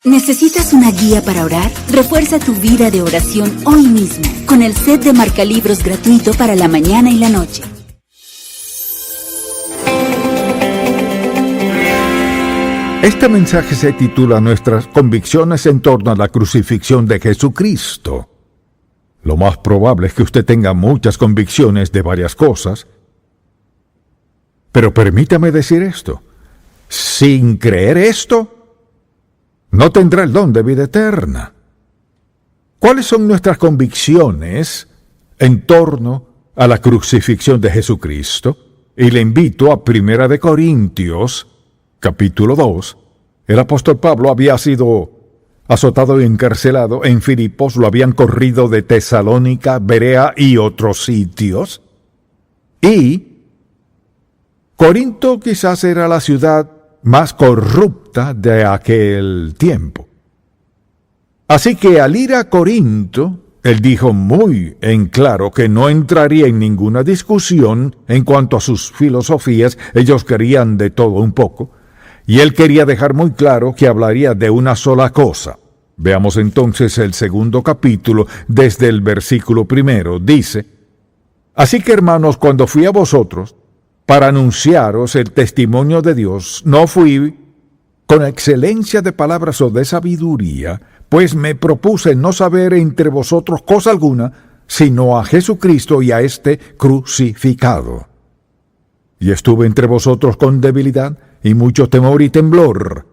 ¿Necesitas una guía para orar? Refuerza tu vida de oración hoy mismo con el set de marcalibros gratuito para la mañana y la noche. Este mensaje se titula Nuestras convicciones en torno a la crucifixión de Jesucristo. Lo más probable es que usted tenga muchas convicciones de varias cosas, pero permítame decir esto: sin creer esto, no tendrá el don de vida eterna. ¿Cuáles son nuestras convicciones en torno a la crucifixión de Jesucristo? Y le invito a 1 Corintios, capítulo 2. El apóstol Pablo había sido azotado y encarcelado en Filipos, lo habían corrido de Tesalónica, Berea y otros sitios. Y Corinto quizás era la ciudad más corrupta de aquel tiempo. Así que al ir a Corinto, él dijo muy en claro que no entraría en ninguna discusión en cuanto a sus filosofías. Ellos querían de todo un poco, y él quería dejar muy claro que hablaría de una sola cosa. Veamos entonces el 2 capítulo desde el versículo 1. Dice: Así que, hermanos, cuando fui a vosotros para anunciaros el testimonio de Dios, no fui con excelencia de palabras o de sabiduría, pues me propuse no saber entre vosotros cosa alguna, sino a Jesucristo y a este crucificado. Y estuve entre vosotros con debilidad y mucho temor y temblor,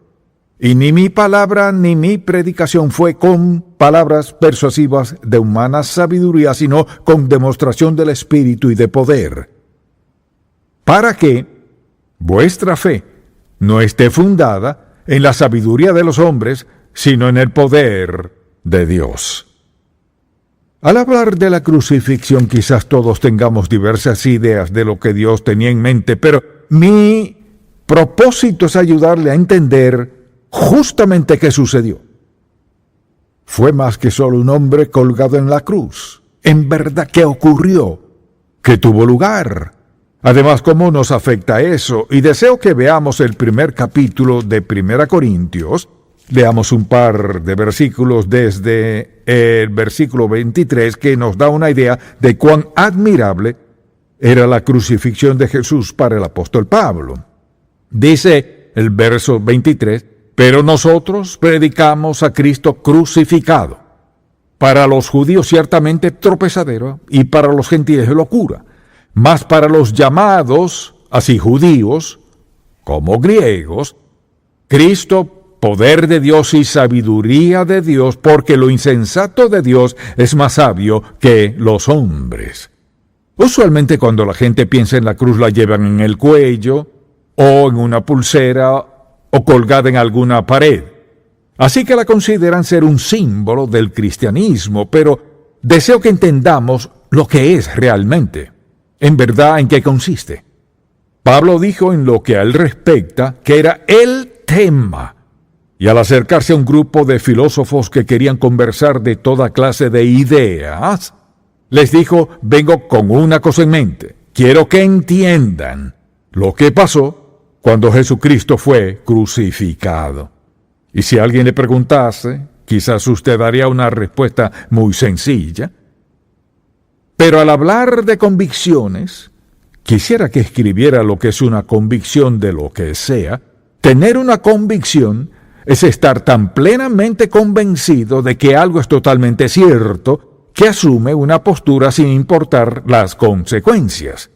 y ni mi palabra ni mi predicación fue con palabras persuasivas de humana sabiduría, sino con demostración del Espíritu y de poder, para que vuestra fe no esté fundada en la sabiduría de los hombres, sino en el poder de Dios. Al hablar de la crucifixión, quizás todos tengamos diversas ideas de lo que Dios tenía en mente, pero mi propósito es ayudarle a entender justamente qué sucedió. Fue más que solo un hombre colgado en la cruz. En verdad, ¿qué ocurrió? ¿Qué tuvo lugar? Además, ¿cómo nos afecta eso? Y deseo que veamos el primer capítulo de 1 Corintios. Leamos un par de versículos desde el versículo 23, que nos da una idea de cuán admirable era la crucifixión de Jesús para el apóstol Pablo. Dice el verso 23, pero nosotros predicamos a Cristo crucificado, para los judíos ciertamente tropezadero, y para los gentiles locura. Mas para los llamados, así judíos como griegos, Cristo, poder de Dios y sabiduría de Dios, porque lo insensato de Dios es más sabio que los hombres. Usualmente cuando la gente piensa en la cruz la llevan en el cuello, o en una pulsera, o colgada en alguna pared. Así que la consideran ser un símbolo del cristianismo, pero deseo que entendamos lo que es realmente. En verdad, ¿en qué consiste? Pablo dijo en lo que a él respecta que era el tema, y al acercarse a un grupo de filósofos que querían conversar de toda clase de ideas, les dijo: vengo con una cosa en mente, quiero que entiendan lo que pasó cuando Jesucristo fue crucificado. Y si alguien le preguntase, quizás usted daría una respuesta muy sencilla. Pero al hablar de convicciones, quisiera que escribiera lo que es una convicción de lo que sea. Tener una convicción es estar tan plenamente convencido de que algo es totalmente cierto, que asume una postura sin importar las consecuencias.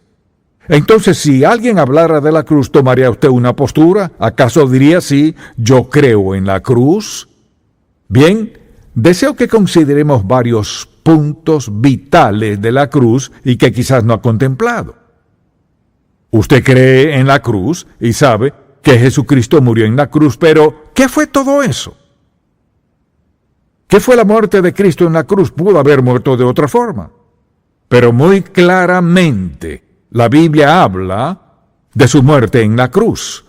Entonces, si alguien hablara de la cruz, ¿tomaría usted una postura? ¿Acaso diría sí, yo creo en la cruz? Bien, deseo que consideremos varios puntos vitales de la cruz y que quizás no ha contemplado. Usted cree en la cruz y sabe que Jesucristo murió en la cruz, pero ¿qué fue todo eso? ¿Qué fue la muerte de Cristo en la cruz? Pudo haber muerto de otra forma, pero muy claramente la Biblia habla de su muerte en la cruz.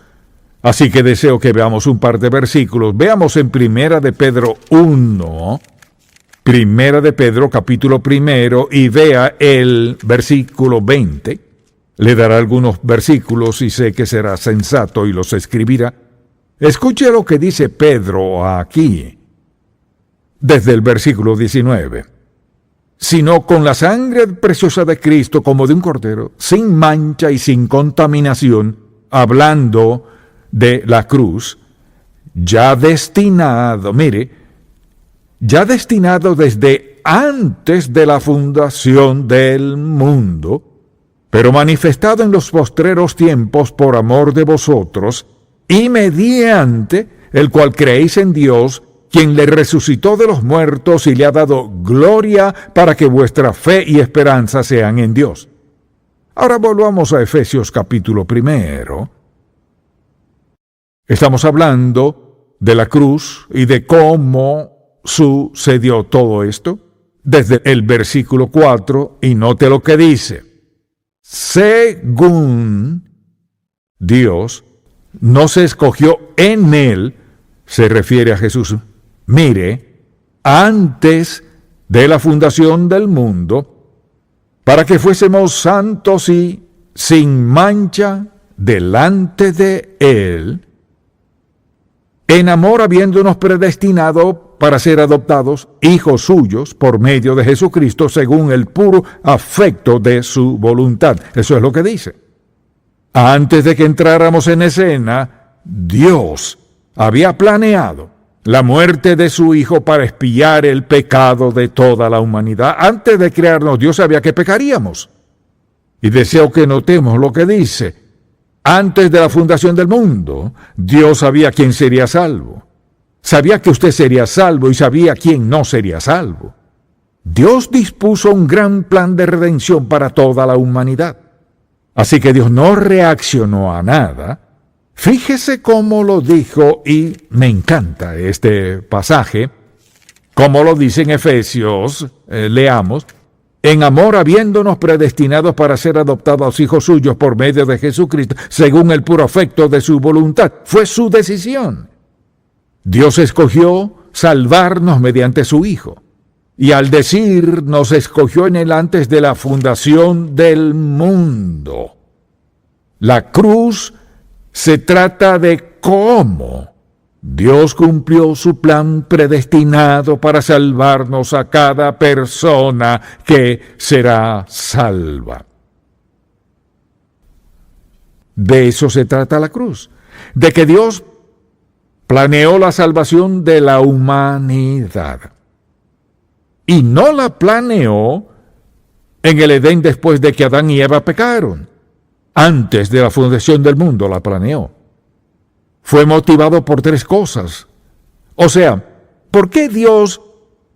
Así que deseo que veamos un par de versículos. Veamos en 1 de Pedro 1, 1 de Pedro capítulo 1, y vea el versículo 20. Le dará algunos versículos y sé que será sensato y los escribirá. Escuche lo que dice Pedro aquí, desde el versículo 19. Sino con la sangre preciosa de Cristo como de un cordero, sin mancha y sin contaminación, hablando de la cruz, ya destinado, mire, ya destinado desde antes de la fundación del mundo, pero manifestado en los postreros tiempos por amor de vosotros, y mediante el cual creéis en Dios, quien le resucitó de los muertos y le ha dado gloria para que vuestra fe y esperanza sean en Dios. Ahora volvamos a Efesios capítulo 1. Estamos hablando de la cruz y de cómo sucedió todo esto desde el versículo 4, y note lo que dice. Según Dios nos escogió en Él, se refiere a Jesús, mire, antes de la fundación del mundo, para que fuésemos santos y sin mancha delante de Él, en amor habiéndonos predestinado para ser adoptados hijos suyos por medio de Jesucristo según el puro afecto de su voluntad. Eso es lo que dice. Antes de que entráramos en escena, Dios había planeado la muerte de su Hijo para expiar el pecado de toda la humanidad. Antes de crearnos, Dios sabía que pecaríamos. Y deseo que notemos lo que dice. Antes de la fundación del mundo, Dios sabía quién sería salvo. Sabía que usted sería salvo y sabía quién no sería salvo. Dios dispuso un gran plan de redención para toda la humanidad. Así que Dios no reaccionó a nada. Fíjese cómo lo dijo, y me encanta este pasaje, como lo dice en Efesios, leamos, en amor habiéndonos predestinados para ser adoptados hijos suyos por medio de Jesucristo, según el puro afecto de su voluntad. Fue su decisión. Dios escogió salvarnos mediante su Hijo. Y al decir, nos escogió en Él antes de la fundación del mundo. La cruz se trata de cómo Dios cumplió su plan predestinado para salvarnos a cada persona que será salva. De eso se trata la cruz, de que Dios planeó la salvación de la humanidad. Y no la planeó en el Edén después de que Adán y Eva pecaron. Antes de la fundación del mundo la planeó. Fue motivado por tres cosas. O sea, ¿por qué Dios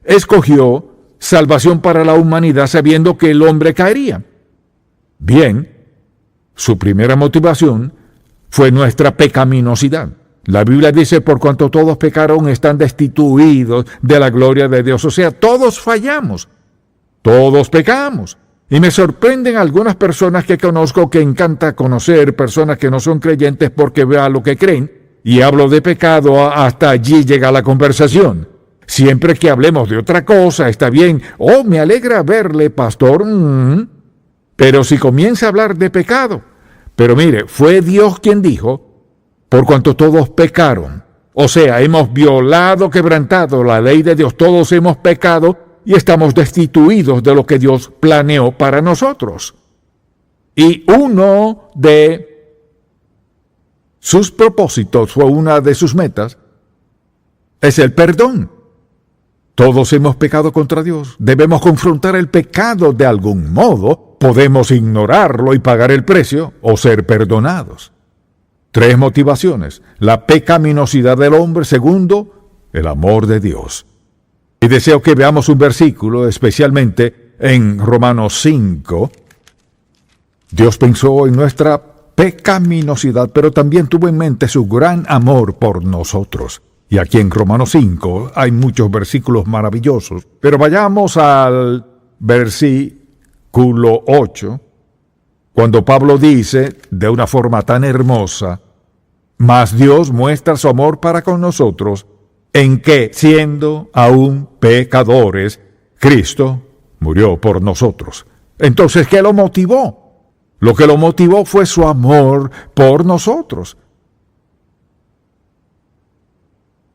escogió salvación para la humanidad sabiendo que el hombre caería? Bien, su primera motivación fue nuestra pecaminosidad. La Biblia dice, por cuanto todos pecaron, están destituidos de la gloria de Dios. O sea, todos fallamos, todos pecamos. Y me sorprenden algunas personas que conozco que encanta conocer personas que no son creyentes porque vean lo que creen, y hablo de pecado, hasta allí llega la conversación. Siempre que hablemos de otra cosa, está bien. Oh, me alegra verle, pastor. Pero si comienza a hablar de pecado. Pero mire, fue Dios quien dijo, por cuanto todos pecaron. O sea, hemos violado, quebrantado la ley de Dios. Todos hemos pecado y estamos destituidos de lo que Dios planeó para nosotros. Y uno de sus propósitos, o una de sus metas, es el perdón. Todos hemos pecado contra Dios. Debemos confrontar el pecado de algún modo. Podemos ignorarlo y pagar el precio o ser perdonados. Tres motivaciones: la pecaminosidad del hombre. Segundo, el amor de Dios. Y deseo que veamos un versículo, especialmente en Romanos 5. Dios pensó en nuestra pecaminosidad, pero también tuvo en mente su gran amor por nosotros. Y aquí en Romanos 5 hay muchos versículos maravillosos. Pero vayamos al versículo 8. Cuando Pablo dice, de una forma tan hermosa, mas Dios muestra su amor para con nosotros, en que, siendo aún pecadores, Cristo murió por nosotros. Entonces, ¿qué lo motivó? Lo que lo motivó fue su amor por nosotros.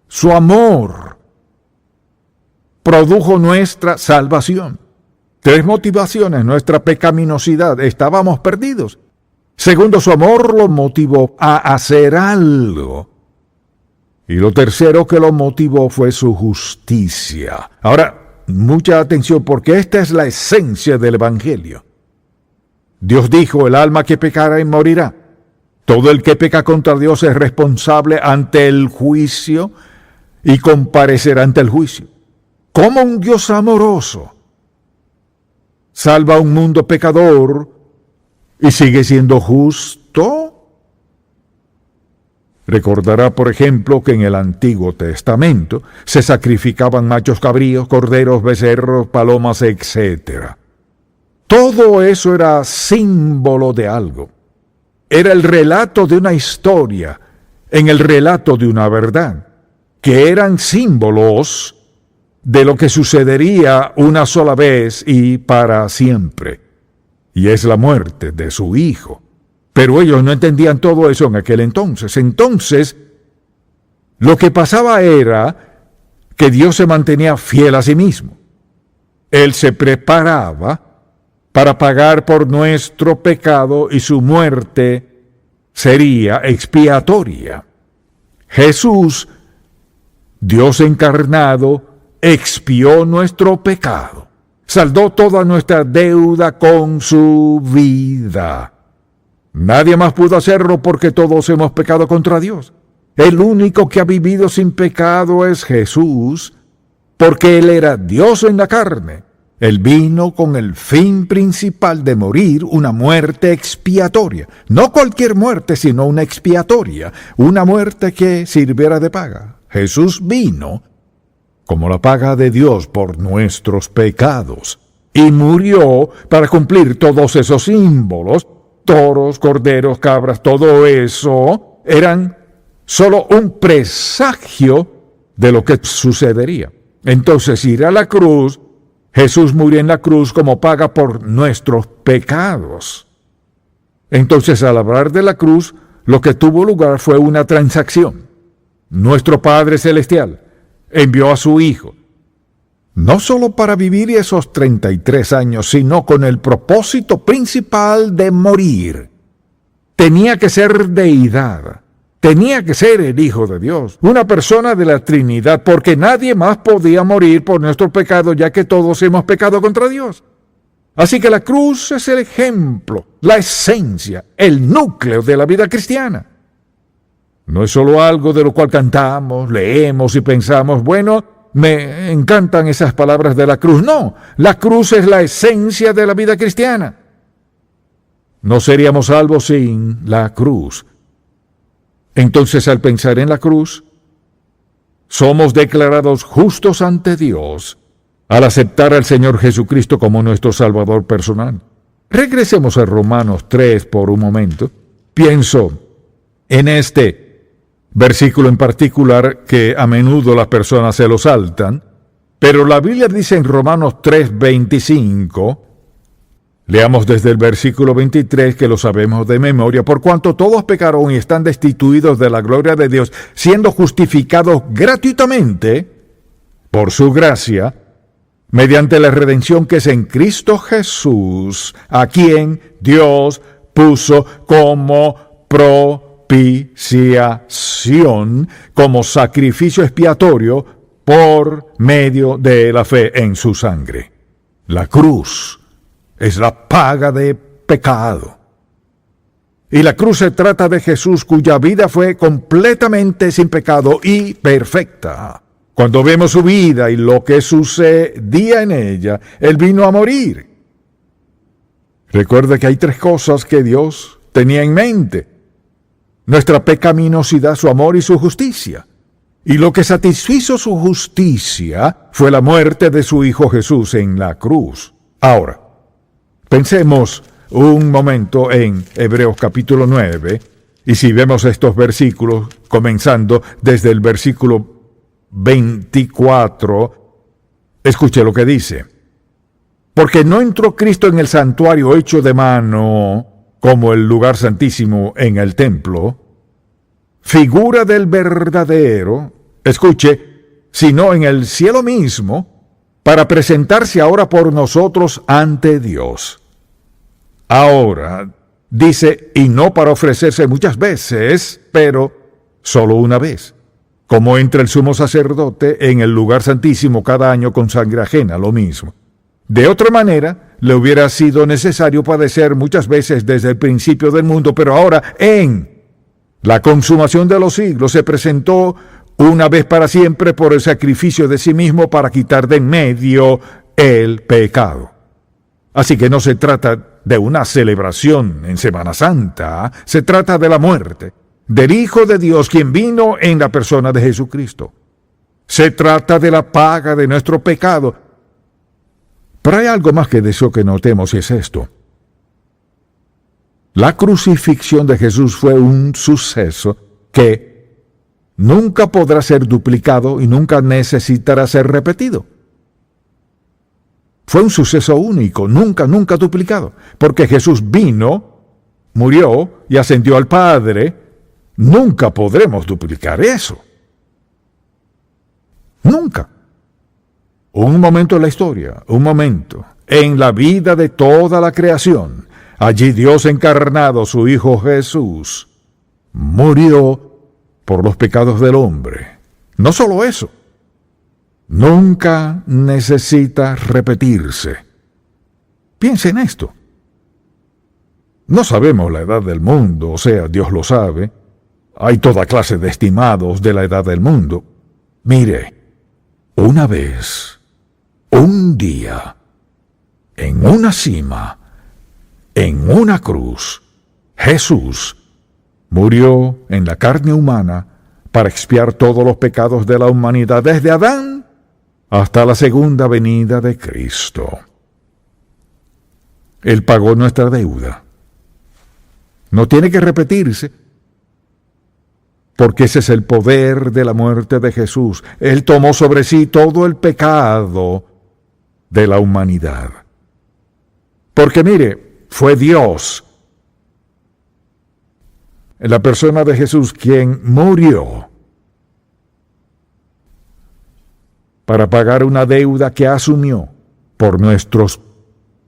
Su amor produjo nuestra salvación. 3 motivaciones: nuestra pecaminosidad, estábamos perdidos. Segundo, su amor lo motivó a hacer algo. Y lo tercero que lo motivó fue su justicia. Ahora, mucha atención, porque esta es la esencia del Evangelio. Dios dijo: el alma que pecara morirá. Todo el que peca contra Dios es responsable ante el juicio y comparecerá ante el juicio. ¿Cómo un Dios amoroso salva a un mundo pecador y sigue siendo justo? Recordará, por ejemplo, que en el Antiguo Testamento se sacrificaban machos cabríos, corderos, becerros, palomas, etc. Todo eso era símbolo de algo. Era el relato de una historia en el relato de una verdad, que eran símbolos de lo que sucedería una sola vez y para siempre, y es la muerte de su Hijo. Pero ellos no entendían todo eso en aquel entonces. Entonces, lo que pasaba era que Dios se mantenía fiel a sí mismo. Él se preparaba para pagar por nuestro pecado y su muerte sería expiatoria. Jesús, Dios encarnado, expió nuestro pecado, saldó toda nuestra deuda con su vida. Nadie más pudo hacerlo porque todos hemos pecado contra Dios. El único que ha vivido sin pecado es Jesús, porque Él era Dios en la carne. Él vino con el fin principal de morir una muerte expiatoria. No cualquier muerte, sino una expiatoria, una muerte que sirviera de paga. Jesús vino como la paga de Dios por nuestros pecados y murió para cumplir todos esos símbolos. Toros, corderos, cabras, todo eso eran solo un presagio de lo que sucedería. Entonces, ir a la cruz, Jesús murió en la cruz como paga por nuestros pecados. Entonces, al hablar de la cruz, lo que tuvo lugar fue una transacción. Nuestro Padre Celestial envió a su Hijo, no solo para vivir esos 33 años, sino con el propósito principal de morir. Tenía que ser deidad, tenía que ser el Hijo de Dios, una persona de la Trinidad, porque nadie más podía morir por nuestro pecado, ya que todos hemos pecado contra Dios. Así que la cruz es el ejemplo, la esencia, el núcleo de la vida cristiana. No es solo algo de lo cual cantamos, leemos y pensamos, bueno, me encantan esas palabras de la cruz. No, la cruz es la esencia de la vida cristiana. No seríamos salvos sin la cruz. Entonces, al pensar en la cruz, somos declarados justos ante Dios al aceptar al Señor Jesucristo como nuestro Salvador personal. Regresemos a Romanos 3 por un momento. Pienso en este versículo en particular que a menudo las personas se lo saltan, pero la Biblia dice en Romanos 3:25, leamos desde el versículo 23 que lo sabemos de memoria, por cuanto todos pecaron y están destituidos de la gloria de Dios, siendo justificados gratuitamente por su gracia, mediante la redención que es en Cristo Jesús, a quien Dios puso como propiciación, como sacrificio expiatorio por medio de la fe en su sangre. La cruz es la paga de pecado. Y la cruz se trata de Jesús, cuya vida fue completamente sin pecado y perfecta. Cuando vemos su vida y lo que sucedía en ella, Él vino a morir. Recuerda que hay 3 cosas que Dios tenía en mente: nuestra pecaminosidad, su amor y su justicia. Y lo que satisfizo su justicia fue la muerte de su Hijo Jesús en la cruz. Ahora, pensemos un momento en Hebreos capítulo 9, y si vemos estos versículos, comenzando desde el versículo 24, escuche lo que dice. Porque no entró Cristo en el santuario hecho de mano, como el lugar santísimo en el templo, figura del verdadero, escuche, sino en el cielo mismo, para presentarse ahora por nosotros ante Dios. Ahora, dice, y no para ofrecerse muchas veces, pero solo una vez, como entra el sumo sacerdote en el lugar santísimo cada año con sangre ajena, lo mismo. De otra manera, le hubiera sido necesario padecer muchas veces desde el principio del mundo, pero ahora, en la consumación de los siglos, se presentó una vez para siempre por el sacrificio de sí mismo para quitar de en medio el pecado. Así que no se trata de una celebración en Semana Santa, se trata de la muerte del Hijo de Dios, quien vino en la persona de Jesucristo. Se trata de la paga de nuestro pecado. Pero hay algo más que deseo que notemos, y es esto. La crucifixión de Jesús fue un suceso que nunca podrá ser duplicado y nunca necesitará ser repetido. Fue un suceso único, nunca duplicado, porque Jesús vino, murió y ascendió al Padre. Nunca podremos duplicar eso. Nunca. Un momento en la historia, un momento en la vida de toda la creación. Allí Dios encarnado, su Hijo Jesús, murió por los pecados del hombre. No solo eso, nunca necesita repetirse. Piense en esto. No sabemos la edad del mundo, o sea, Dios lo sabe. Hay toda clase de estimados de la edad del mundo. Mire, una vez, un día, en una cima, en una cruz, Jesús murió en la carne humana para expiar todos los pecados de la humanidad, desde Adán hasta la segunda venida de Cristo. Él pagó nuestra deuda. No tiene que repetirse, porque ese es el poder de la muerte de Jesús. Él tomó sobre sí todo el pecado de la humanidad. Porque mire, fue Dios, en la persona de Jesús, quien murió para pagar una deuda que asumió por nuestros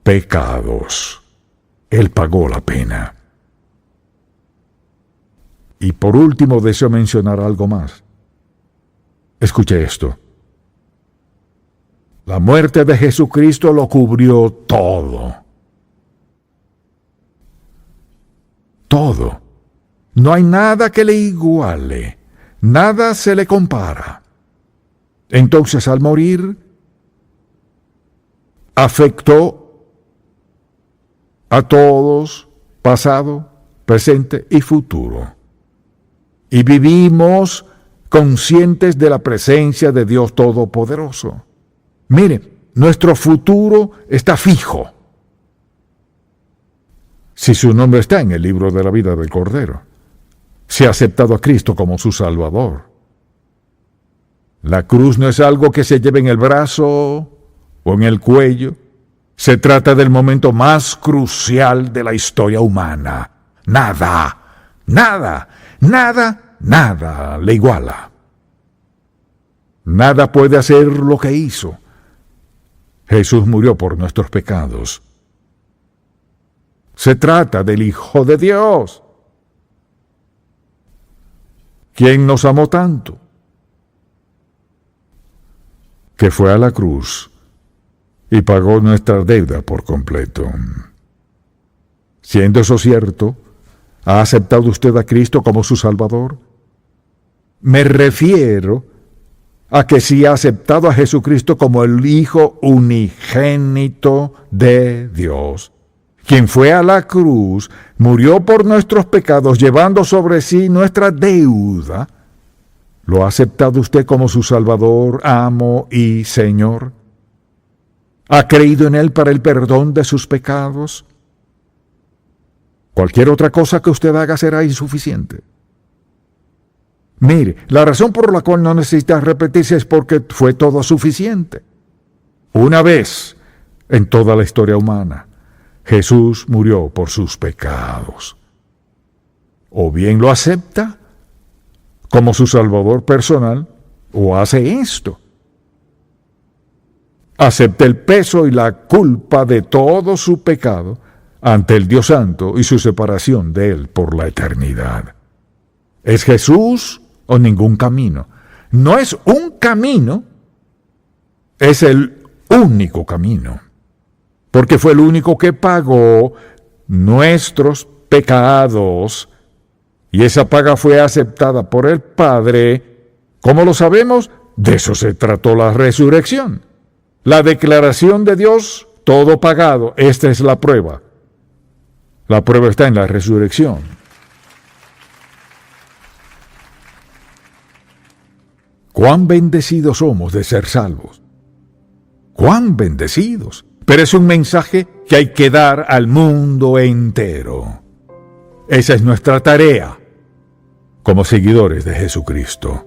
pecados. Él pagó la pena. Y por último deseo mencionar algo más. Escuche esto. La muerte de Jesucristo lo cubrió todo. Todo. No hay nada que le iguale. Nada se le compara. Entonces, al morir, afectó a todos, pasado, presente y futuro. Y vivimos conscientes de la presencia de Dios Todopoderoso. Mire, nuestro futuro está fijo. Si su nombre está en el libro de la vida del Cordero, si ha aceptado a Cristo como su Salvador. La cruz no es algo que se lleve en el brazo o en el cuello. Se trata del momento más crucial de la historia humana. Nada le iguala. Nada puede hacer lo que hizo. Jesús murió por nuestros pecados. Se trata del Hijo de Dios, quien nos amó tanto, que fue a la cruz y pagó nuestra deuda por completo. Siendo eso cierto, ¿ha aceptado usted a Cristo como su Salvador? Me refiero a que sí ha aceptado a Jesucristo como el Hijo unigénito de Dios, quien fue a la cruz, murió por nuestros pecados, llevando sobre sí nuestra deuda. ¿Lo ha aceptado usted como su Salvador, amo y Señor? ¿Ha creído en Él para el perdón de sus pecados? Cualquier otra cosa que usted haga será insuficiente. Mire, la razón por la cual no necesita repetirse es porque fue todo suficiente. Una vez en toda la historia humana, Jesús murió por sus pecados. O bien lo acepta como su Salvador personal, o hace esto. Acepte el peso y la culpa de todo su pecado ante el Dios Santo y su separación de Él por la eternidad. ¿Es Jesús o ningún camino? No es un camino, es el único camino, porque fue el único que pagó nuestros pecados y esa paga fue aceptada por el Padre. ¿Cómo lo sabemos? De eso se trató la resurrección. La declaración de Dios, todo pagado. Esta es la prueba. La prueba está en la resurrección. Cuán bendecidos somos de ser salvos. Cuán bendecidos. Pero es un mensaje que hay que dar al mundo entero. Esa es nuestra tarea como seguidores de Jesucristo.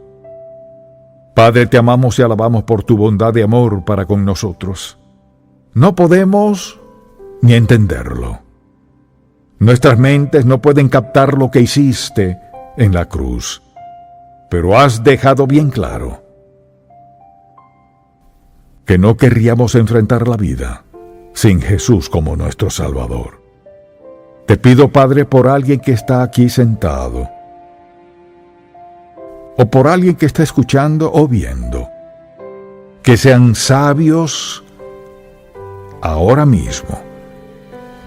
Padre, te amamos y alabamos por tu bondad de amor para con nosotros. No podemos ni entenderlo. Nuestras mentes no pueden captar lo que hiciste en la cruz, pero has dejado bien claro que no querríamos enfrentar la vida sin Jesús como nuestro Salvador. Te pido, Padre, por alguien que está aquí sentado, o por alguien que está escuchando o viendo, que sean sabios ahora mismo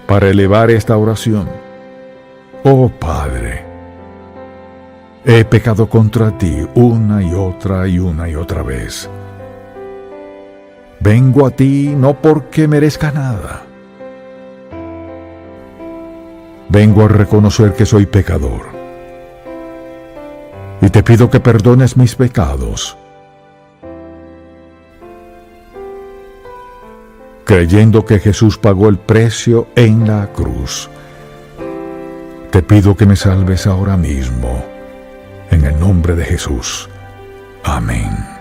para elevar esta oración. Oh Padre, he pecado contra ti una y otra vez. Vengo a ti no porque merezca nada. Vengo a reconocer que soy pecador. Y te pido que perdones mis pecados, creyendo que Jesús pagó el precio en la cruz. Te pido que me salves ahora mismo, en el nombre de Jesús. Amén.